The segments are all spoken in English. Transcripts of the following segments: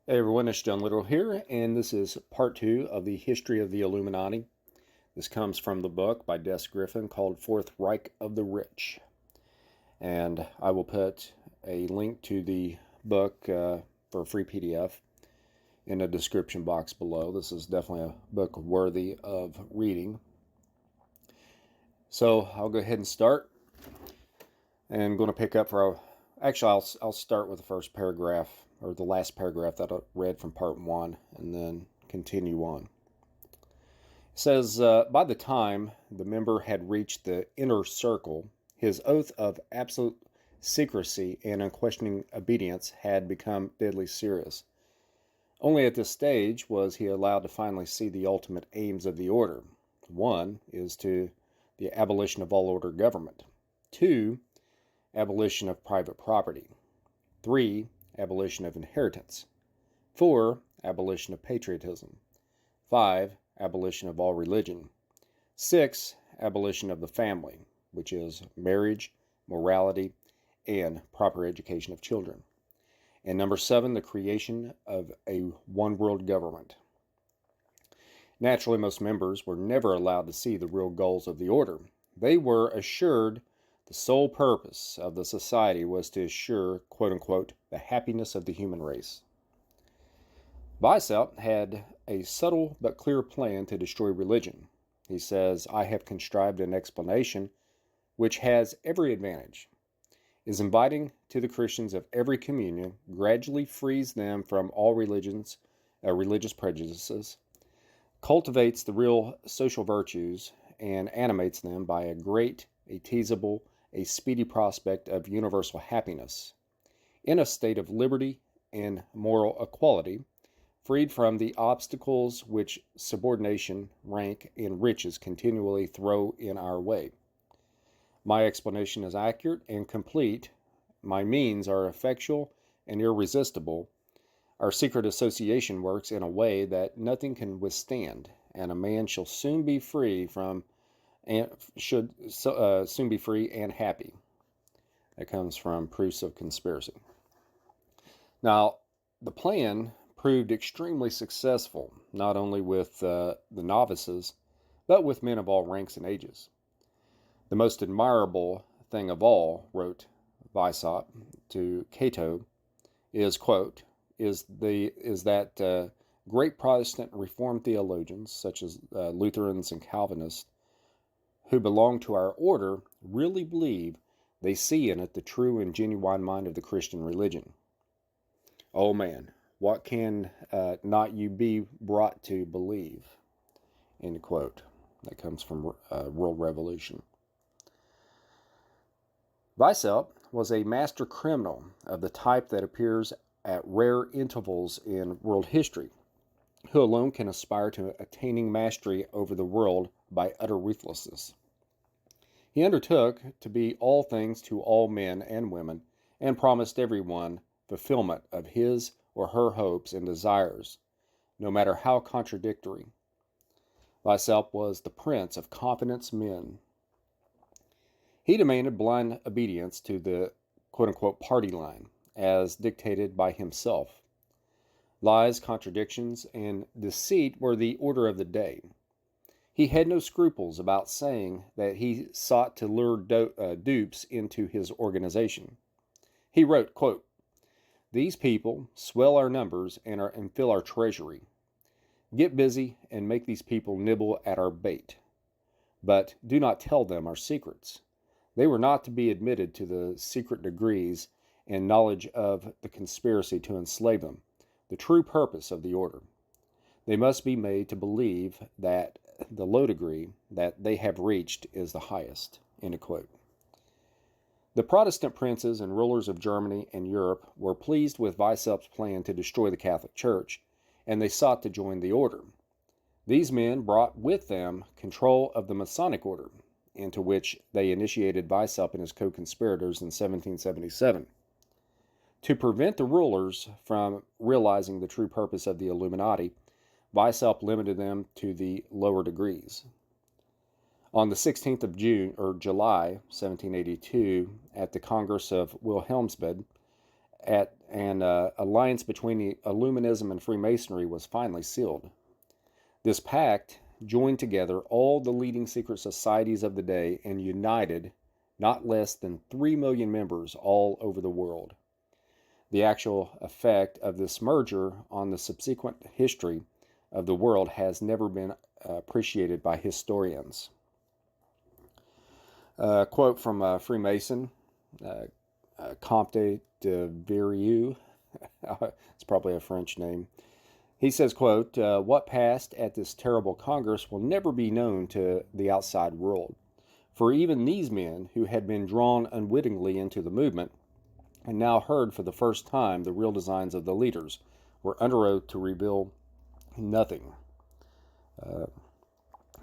Hey everyone, it's John Little here, and this is part 2 of the history of the Illuminati. This comes from the book by Des Griffin called Fourth Reich of the Rich. And I will put a link to the book for a free PDF in the description box below. This is definitely a book worthy of reading. So I'll go ahead and start. And I'm going to pick up I'll start with the first paragraph, or the last paragraph that I read from part 1, and then continue on. It says, by the time the member had reached the inner circle, his oath of absolute secrecy and unquestioning obedience had become deadly serious. Only at this stage was he allowed to finally see the ultimate aims of the order. 1 is to the abolition of all order government. 2, abolition of private property. 3, abolition of inheritance. 4, abolition of patriotism. 5, abolition of all religion. 6, abolition of the family, which is marriage, morality, and proper education of children. And number 7, the creation of a one-world government. Naturally, most members were never allowed to see the real goals of the order. They were assured the sole purpose of the society was to assure, quote-unquote, the happiness of the human race. Weishaupt had a subtle but clear plan to destroy religion. He says, I have contrived an explanation which has every advantage, is inviting to the Christians of every communion, gradually frees them from all religious prejudices, cultivates the real social virtues, and animates them by a teasable, a speedy prospect of universal happiness, in a state of liberty and moral equality, freed from the obstacles which subordination, rank, and riches continually throw in our way. My explanation is accurate and complete. My means are effectual and irresistible. Our secret association works in a way that nothing can withstand, and a man shall soon be free and happy. That comes from Proofs of Conspiracy. Now, the plan proved extremely successful, not only with the novices, but with men of all ranks and ages. The most admirable thing of all, wrote Weishaupt to Cato, is, quote, is that great Protestant Reformed theologians, such as Lutherans and Calvinists, who belong to our order, really believe they see in it the true and genuine mind of the Christian religion. Oh man, what can not you be brought to believe? End quote. That comes from World Revolution. Weishaupt was a master criminal of the type that appears at rare intervals in world history, who alone can aspire to attaining mastery over the world by utter ruthlessness. He undertook to be all things to all men and women, and promised everyone fulfillment of his or her hopes and desires, no matter how contradictory. Weishaupt was the prince of confidence men. He demanded blind obedience to the quote-unquote party line, as dictated by himself. Lies, contradictions, and deceit were the order of the day. He had no scruples about saying that he sought to lure dupes into his organization. He wrote, quote, these people swell our numbers and fill our treasury. Get busy and make these people nibble at our bait. But do not tell them our secrets. They were not to be admitted to the secret degrees and knowledge of the conspiracy to enslave them, the true purpose of the order. They must be made to believe that the low degree that they have reached is the highest. End quote. The Protestant princes and rulers of Germany and Europe were pleased with Weishaupt's plan to destroy the Catholic Church, and they sought to join the order. These men brought with them control of the Masonic order, into which they initiated Weishaupt and his co-conspirators in 1777. To prevent the rulers from realizing the true purpose of the Illuminati, Weishaupt limited them to the lower degrees. On the 16th of July, 1782, at the Congress of Wilhelmsbad, alliance between the Illuminism and Freemasonry was finally sealed. This pact joined together all the leading secret societies of the day and united not less than 3 million members all over the world. The actual effect of this merger on the subsequent history of the world has never been appreciated by historians. Quote from a Freemason, Comte de Verrieux, it's probably a French name. He says, quote, what passed at this terrible Congress will never be known to the outside world. For even these men, who had been drawn unwittingly into the movement, and now heard for the first time the real designs of the leaders, were under oath to reveal nothing.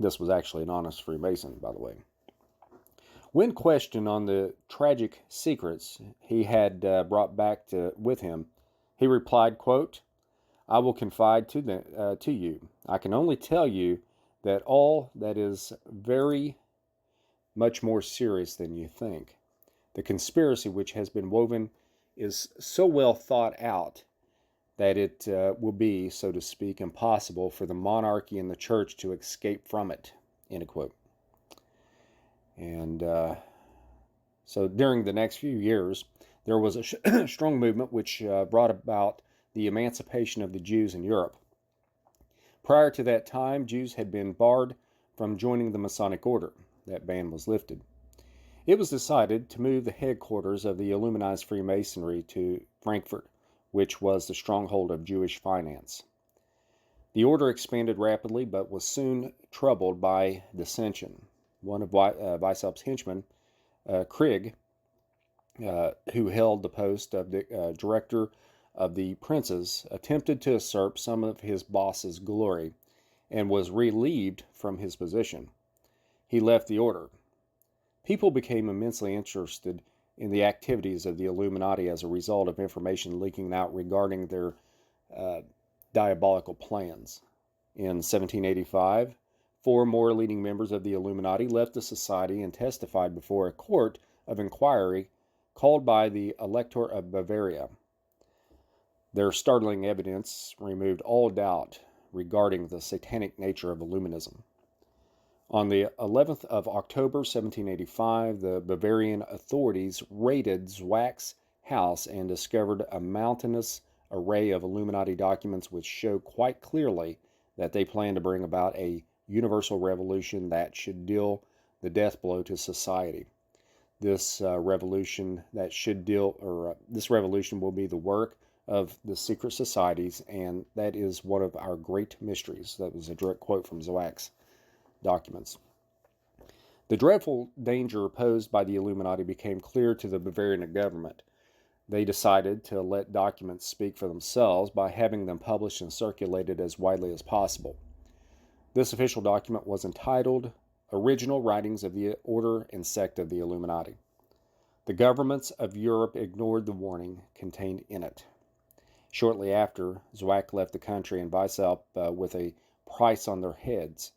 This was actually an honest Freemason, by the way. When questioned on the tragic secrets he had brought back with him, he replied, quote, I will confide to you. I can only tell you that all that is very much more serious than you think. The conspiracy which has been woven is so well thought out that it will be, so to speak, impossible for the monarchy and the church to escape from it, end quote. And so during the next few years, there was a strong movement which brought about the emancipation of the Jews in Europe. Prior to that time, Jews had been barred from joining the Masonic order. That ban was lifted. It was decided to move the headquarters of the Illuminized Freemasonry to Frankfurt, which was the stronghold of Jewish finance. The order expanded rapidly, but was soon troubled by dissension. One of Weishaupt's henchmen, Krieg, who held the post of the director of the princes, attempted to usurp some of his boss's glory and was relieved from his position. He left the order. People became immensely interested in the activities of the Illuminati as a result of information leaking out regarding their diabolical plans. In 1785, 4 more leading members of the Illuminati left the society and testified before a court of inquiry called by the Elector of Bavaria. Their startling evidence removed all doubt regarding the satanic nature of Illuminism. On the 11th of October, 1785, the Bavarian authorities raided Zwack's house and discovered a mountainous array of Illuminati documents which show quite clearly that they planned to bring about a universal revolution that should deal the death blow to society. This revolution will be the work of the secret societies, and that is one of our great mysteries. That was a direct quote from Zwack's documents. The dreadful danger posed by the Illuminati became clear to the Bavarian government. They decided to let documents speak for themselves by having them published and circulated as widely as possible. This official document was entitled Original Writings of the Order and Sect of the Illuminati. The governments of Europe ignored the warning contained in it. Shortly after, Zwack left the country, and Weishaupt, with a price on their heads,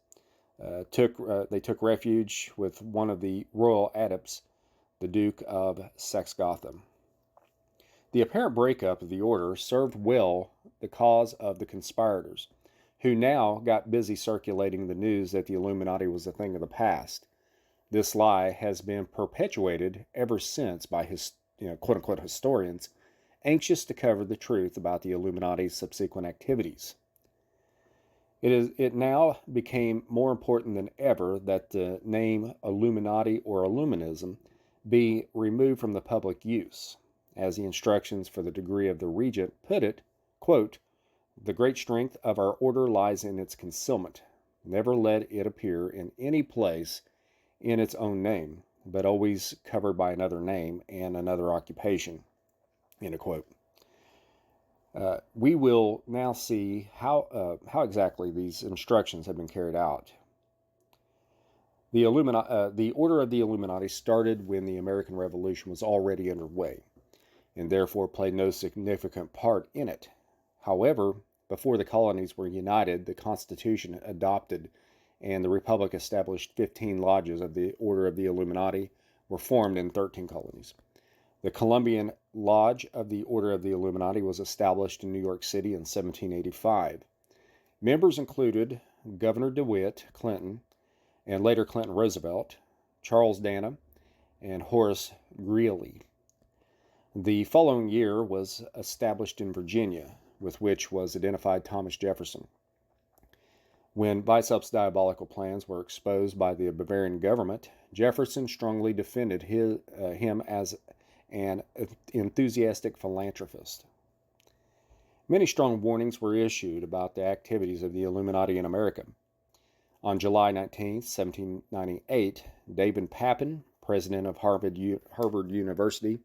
they took refuge with one of the royal adepts, the Duke of Saxe-Gothard. The apparent breakup of the order served well the cause of the conspirators, who now got busy circulating the news that the Illuminati was a thing of the past. This lie has been perpetuated ever since by quote-unquote historians anxious to cover the truth about the Illuminati's subsequent activities. It now became more important than ever that the name Illuminati or Illuminism be removed from the public use. As the instructions for the degree of the regent put it, quote, the great strength of our order lies in its concealment. Never let it appear in any place in its own name, but always covered by another name and another occupation. End quote. We will now see how exactly these instructions have been carried out. The Order of the Illuminati started when the American Revolution was already underway, and therefore played no significant part in it. However, before the colonies were united, the Constitution adopted and the Republic established 15 lodges of the Order of the Illuminati were formed in 13 colonies. The Columbian Lodge of the Order of the Illuminati was established in New York City in 1785. Members included Governor DeWitt Clinton and later Clinton Roosevelt, Charles Dana, and Horace Greeley. The following year was established in Virginia, with which was identified Thomas Jefferson. When Weissaup's diabolical plans were exposed by the Bavarian government, Jefferson strongly defended him as an enthusiastic philanthropist. Many strong warnings were issued about the activities of the Illuminati in America. On July 19, 1798, David Papin, president of Harvard University,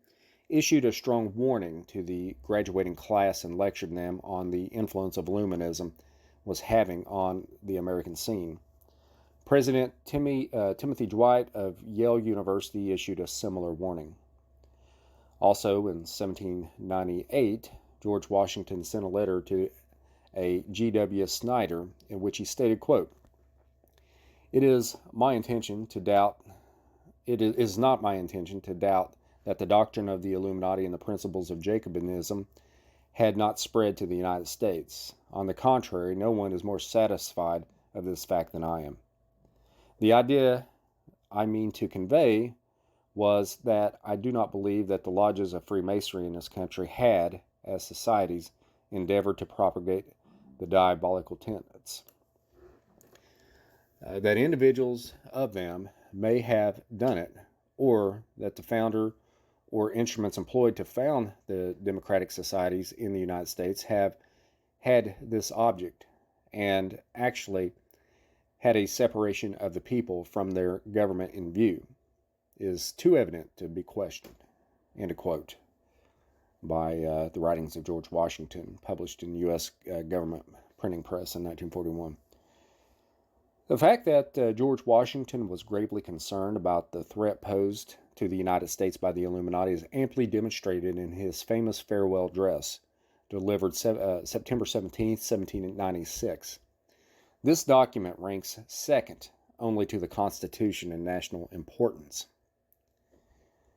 issued a strong warning to the graduating class and lectured them on the influence of Illuminism was having on the American scene. President Timothy Dwight of Yale University issued a similar warning. Also in 1798, George Washington sent a letter to a G.W. Snyder in which he stated, quote, It is not my intention to doubt that the doctrine of the Illuminati and the principles of Jacobinism had not spread to the United States. On the contrary, no one is more satisfied of this fact than I am. The idea I mean to convey was that I do not believe that the lodges of Freemasonry in this country had, as societies, endeavored to propagate the diabolical tenets. That individuals of them may have done it, or that the founder or instruments employed to found the democratic societies in the United States have had this object and actually had a separation of the people from their government in view is too evident to be questioned. End of quote. By the writings of George Washington, published in U.S. government printing press in 1941. The fact that George Washington was gravely concerned about the threat posed to the United States by the Illuminati is amply demonstrated in his famous farewell address, delivered September 17, 1796. This document ranks second only to the Constitution in national importance.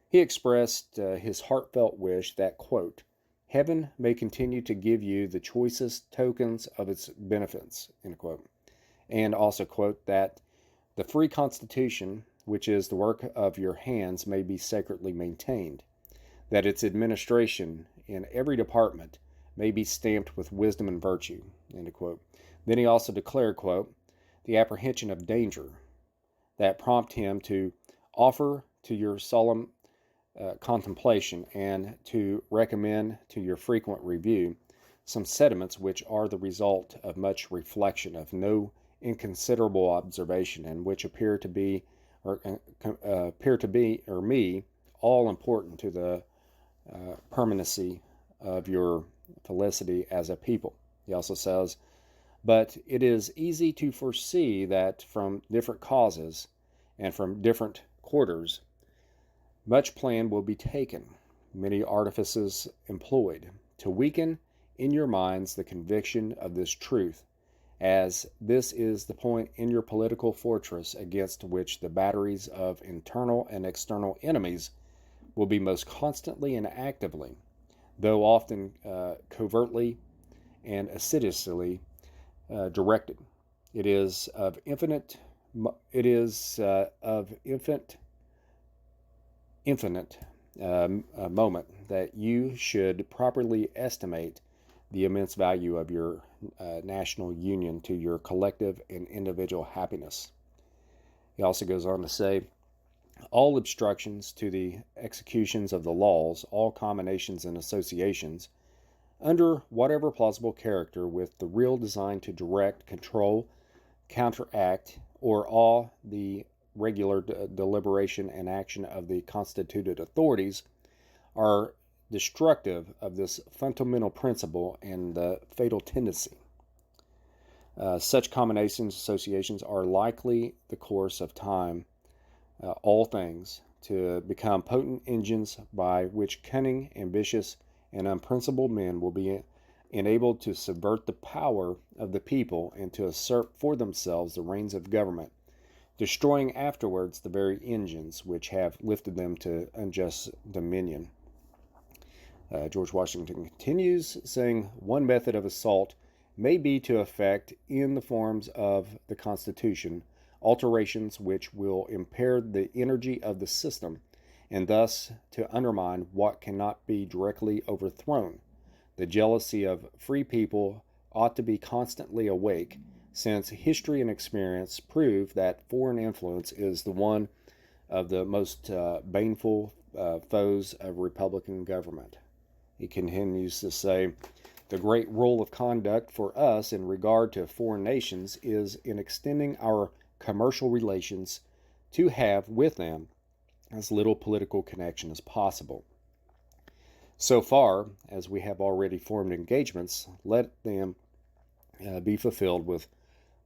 He expressed his heartfelt wish that, quote, Heaven may continue to give you the choicest tokens of its benefits, end quote. And also, quote, that the free Constitution, which is the work of your hands, may be sacredly maintained, that its administration in every department may be stamped with wisdom and virtue, end quote. Then he also declared, quote, the apprehension of danger that prompt him to offer to your solemn contemplation and to recommend to your frequent review some sentiments which are the result of much reflection, of no inconsiderable observation, and which appear to me all important to the permanency of your felicity as a people. He also says, but it is easy to foresee that from different causes and from different quarters, much plan will be taken, many artifices employed, to weaken in your minds the conviction of this truth, as this is the point in your political fortress against which the batteries of internal and external enemies will be most constantly and actively, though often covertly and assiduously directed. It is of infinite moment that you should properly estimate the immense value of your national union to your collective and individual happiness. He also goes on to say, all obstructions to the executions of the laws, all combinations and associations, under whatever plausible character, with the real design to direct, control, counteract, or awe the regular deliberation and action of the constituted authorities, are destructive of this fundamental principle and the fatal tendency. Such combinations, associations are likely the course of time, all things, to become potent engines by which cunning, ambitious, and unprincipled men will be enabled to subvert the power of the people and to assert for themselves the reins of government, destroying afterwards the very engines which have lifted them to unjust dominion. George Washington continues, saying, one method of assault may be to effect, in the forms of the Constitution, alterations which will impair the energy of the system, and thus to undermine what cannot be directly overthrown. The jealousy of free people ought to be constantly awake, since history and experience prove that foreign influence is the one of the most baneful foes of Republican government. He continues to say, the great rule of conduct for us in regard to foreign nations is in extending our commercial relations to have with them as little political connection as possible. So far as we have already formed engagements, let them be fulfilled with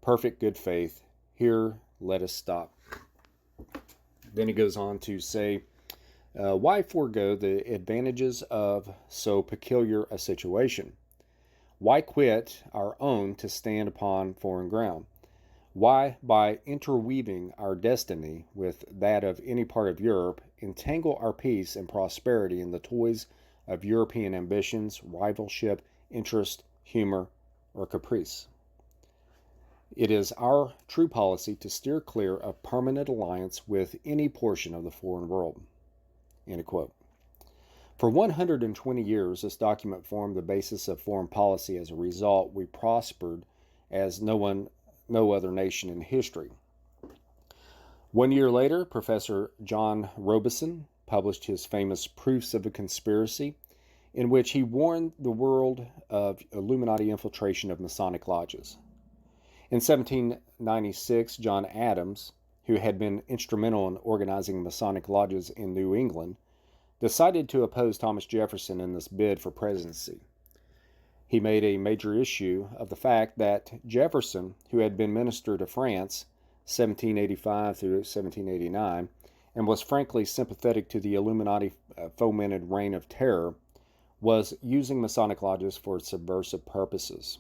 perfect good faith. Here, let us stop. Then he goes on to say, why forego the advantages of so peculiar a situation? Why quit our own to stand upon foreign ground? Why, by interweaving our destiny with that of any part of Europe, entangle our peace and prosperity in the toys of European ambitions, rivalship, interest, humor, or caprice? It is our true policy to steer clear of permanent alliance with any portion of the foreign world. End quote. For 120 years, this document formed the basis of foreign policy. As a result, we prospered as no other nation in history. 1 year later, Professor John Robison published his famous Proofs of a Conspiracy, in which he warned the world of Illuminati infiltration of Masonic lodges. In 1796, John Adams, who had been instrumental in organizing Masonic lodges in New England, decided to oppose Thomas Jefferson in this bid for presidency. He made a major issue of the fact that Jefferson, who had been minister to France 1785 through 1789, and was frankly sympathetic to the Illuminati fomented reign of terror, was using Masonic lodges for subversive purposes.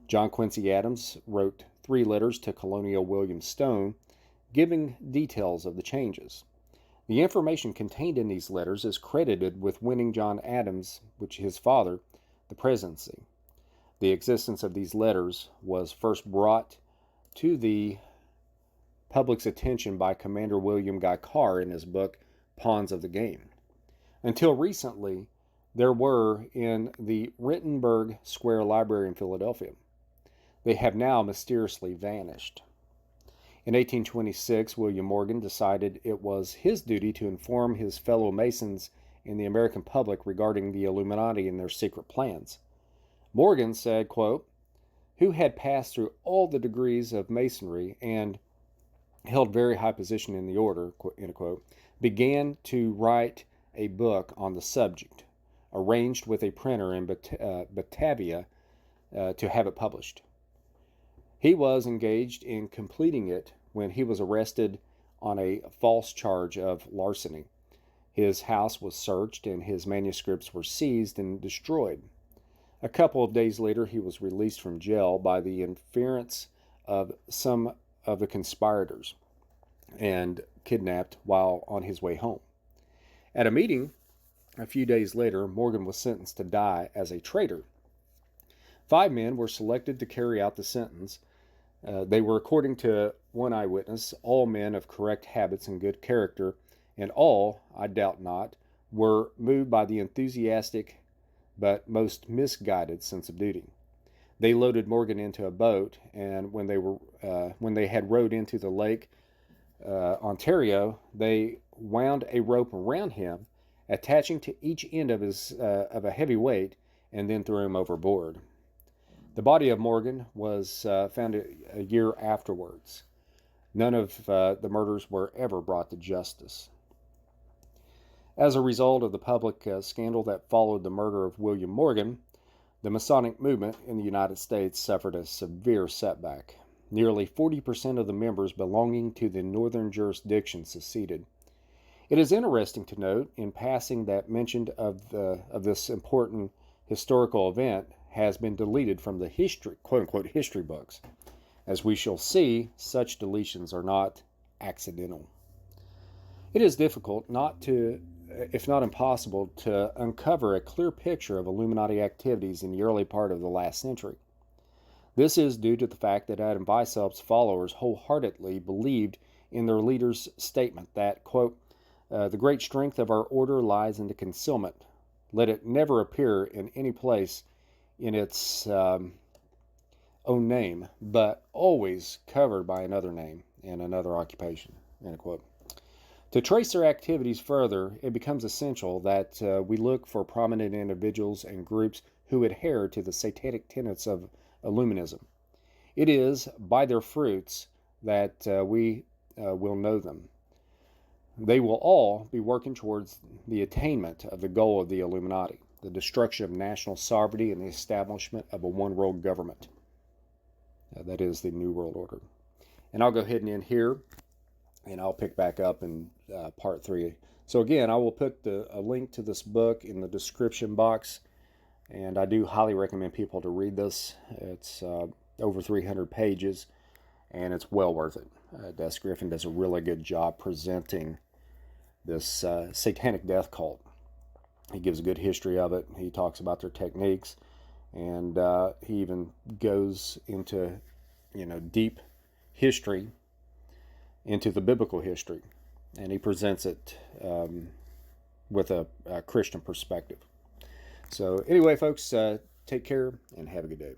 John Quincy Adams wrote 3 letters to Colonial William Stone, giving details of the changes. The information contained in these letters is credited with winning John Adams, which his father, the presidency. The existence of these letters was first brought to the public's attention by Commander William Guy Carr in his book, Pawns of the Game. Until recently, there were in the Rittenberg Square Library in Philadelphia. They have now mysteriously vanished. In 1826, William Morgan decided it was his duty to inform his fellow Masons and the American public regarding the Illuminati and their secret plans. Morgan said, quote, who had passed through all the degrees of Masonry and held very high position in the order, end quote, began to write a book on the subject, arranged with a printer in Batavia to have it published. He was engaged in completing it when he was arrested on a false charge of larceny. His house was searched and his manuscripts were seized and destroyed. A couple of days later, he was released from jail by the interference of some of the conspirators and kidnapped while on his way home. At a meeting a few days later, Morgan was sentenced to die as a traitor. 5 men were selected to carry out the sentence. They were, according to one eyewitness, all men of correct habits and good character, and all, I doubt not, were moved by the enthusiastic but most misguided sense of duty. They loaded Morgan into a boat, and when they had rowed into the lake Ontario, they wound a rope around him, attaching to each end of a heavy weight, and then threw him overboard. The body of Morgan was found a year afterwards. None of the murders were ever brought to justice. As a result of the public scandal that followed the murder of William Morgan, the Masonic movement in the United States suffered a severe setback. Nearly 40% of the members belonging to the northern jurisdiction seceded. It is interesting to note, in passing, that mention of this important historical event has been deleted from the history, quote-unquote, history books. As we shall see, such deletions are not accidental. It is difficult not to if not impossible, to uncover a clear picture of Illuminati activities in the early part of the last century. This is due to the fact that Adam Weishaupt's followers wholeheartedly believed in their leader's statement that, quote, the great strength of our order lies in the concealment. Let it never appear in any place in its own name, but always covered by another name and another occupation, end quote. To trace their activities further, it becomes essential that we look for prominent individuals and groups who adhere to the satanic tenets of Illuminism. It is by their fruits that we will know them. They will all be working towards the attainment of the goal of the Illuminati, the destruction of national sovereignty and the establishment of a one-world government. That is the New World Order. And I'll go ahead and end here, and I'll pick back up in part 3. So again, I will put a link to this book in the description box, and I do highly recommend people to read this. It's over 300 pages, and it's well worth it. Des Griffin does a really good job presenting this satanic death cult. He gives a good history of it. He talks about their techniques, and he even goes into, deep history, into the biblical history, and he presents it with a Christian perspective. So anyway, folks, take care and have a good day.